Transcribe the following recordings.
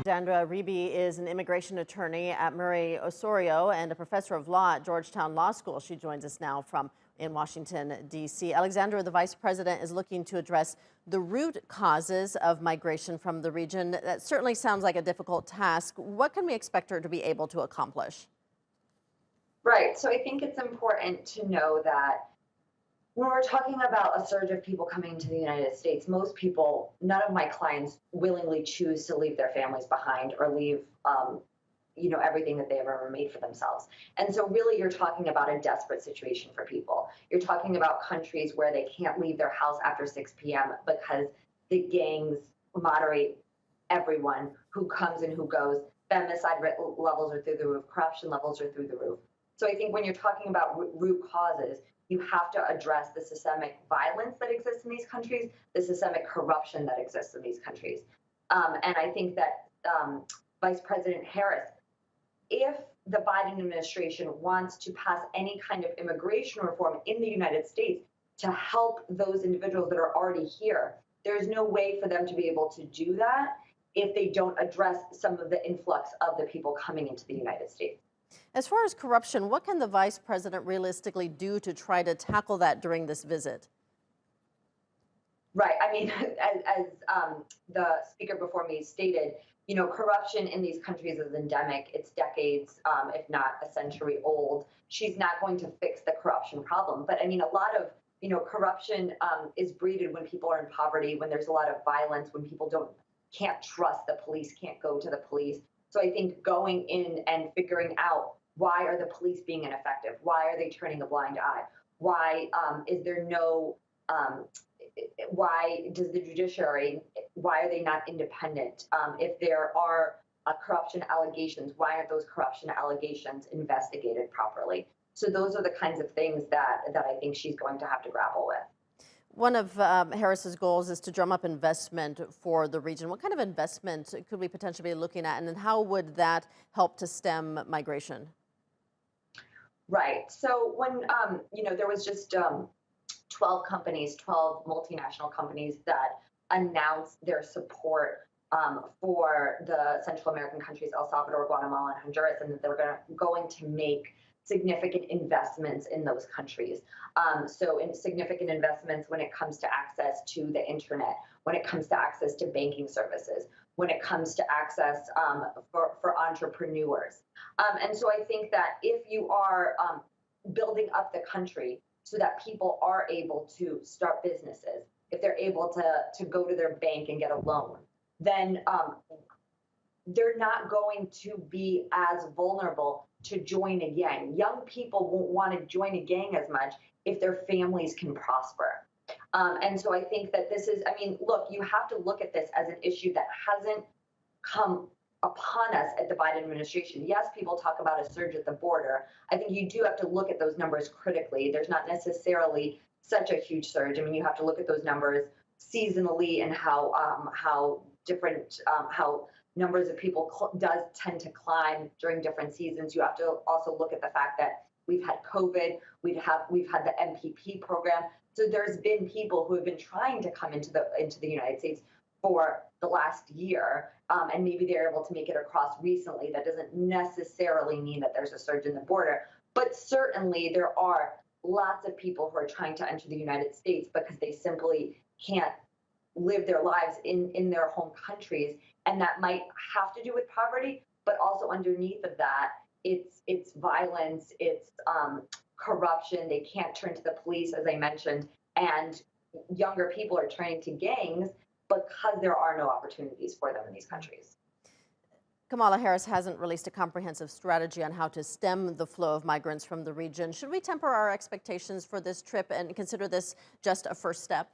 Alexandra Ribe is an immigration attorney at Murray Osorio and a professor of law at Georgetown Law School. She joins us now from in Washington, D.C. Alexandra, the vice president is looking to address the root causes of migration from the region. That certainly sounds like a difficult task. What can we expect her to be able to accomplish? Right. So I think it's important to know that when we're talking about a surge of people coming to the United States, most people, none of my clients willingly choose to leave their families behind or leave, everything that they've ever made for themselves. And so really you're talking about a desperate situation for people. You're talking about countries where they can't leave their house after 6 p.m. because the gangs moderate everyone who comes and who goes. Femicide levels are through the roof. Corruption levels are through the roof. So I think when you're talking about root causes, you have to address the systemic violence that exists in these countries, the systemic corruption that exists in these countries. And I think that Vice President Harris, if the Biden administration wants to pass any kind of immigration reform in the United States to help those individuals that are already here, there's no way for them to be able to do that if they don't address some of the influx of the people coming into the United States. As far as corruption, what can the vice president realistically do to try to tackle that during this visit? Right. I mean, as the speaker before me stated, corruption in these countries is endemic. It's decades, if not a century old. She's not going to fix the corruption problem. But I mean, a lot of, corruption is breeded when people are in poverty, when there's a lot of violence, when people can't trust the police, can't go to the police. So I think going in and figuring out why are the police being ineffective? Why are they turning a blind eye? Why is there no, why does the judiciary, why are they not independent? If there are corruption allegations, why aren't those corruption allegations investigated properly? So those are the kinds of things that I think she's going to have to grapple with. One of Harris's goals is to drum up investment for the region. What kind of investment could we potentially be looking at, and then how would that help to stem migration? Right. So when, there was just 12 companies, 12 multinational companies that announced their support for the Central American countries, El Salvador, Guatemala, and Honduras, and that they were going to make significant investments in those countries. So in significant investments when it comes to access to the internet, when it comes to access to banking services, when it comes to access for entrepreneurs. And so I think that if you are building up the country so that people are able to start businesses, if they're able to go to their bank and get a loan, then they're not going to be as vulnerable to join a gang. Young people won't want to join a gang as much if their families can prosper. And so I think that this is, look, you have to look at this as an issue that hasn't come upon us at the Biden administration. Yes, people talk about a surge at the border. I think you do have to look at those numbers critically. There's not necessarily such a huge surge. You have to look at those numbers seasonally and how different, how numbers of people does tend to climb during different seasons. You have to also look at the fact that we've had COVID, we've had the MPP program. So there's been people who have been trying to come into the United States for the last year, and maybe they're able to make it across recently. That doesn't necessarily mean that there's a surge in the border, but certainly there are lots of people who are trying to enter the United States because they simply can't live their lives in their home countries. And that might have to do with poverty, but also underneath of that, it's violence, it's corruption. They can't turn to the police, as I mentioned, and younger people are turning to gangs because there are no opportunities for them in these countries. Kamala Harris hasn't released a comprehensive strategy on how to stem the flow of migrants from the region. Should we temper our expectations for this trip and consider this just a first step?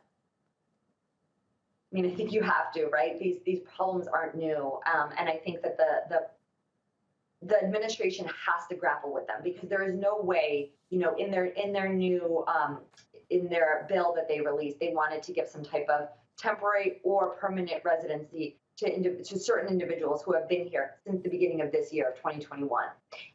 I think you have to, right? These problems aren't new, and I think that the administration has to grapple with them because there is no way, in their new in their bill that they released, they wanted to give some type of temporary or permanent residency to certain individuals who have been here since the beginning of this year, 2021.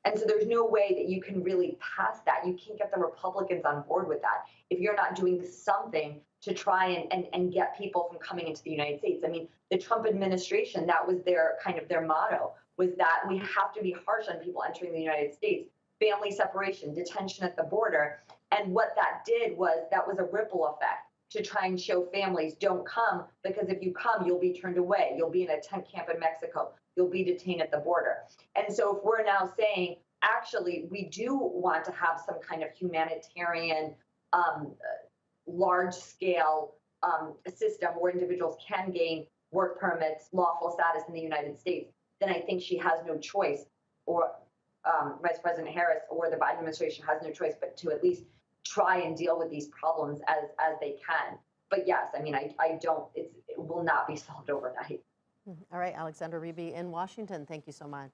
And so there's no way that you can really pass that. You can't get the Republicans on board with that if you're not doing something to try and get people from coming into the United States. I mean, the Trump administration, that was their kind of their motto, was that we have to be harsh on people entering the United States, family separation, detention at the border. And what that did was that was a ripple effect to try and show families don't come, because if you come, you'll be turned away. You'll be in a tent camp in Mexico. You'll be detained at the border. And so if we're now saying, actually, we do want to have some kind of humanitarian, large scale system where individuals can gain work permits, lawful status in the United States, then I think she has no choice, or Vice President Harris or the Biden administration has no choice but to at least try and deal with these problems as they can. But yes, I mean, I don't, it will not be solved overnight. All right, Alexandra Ribe in Washington, thank you so much.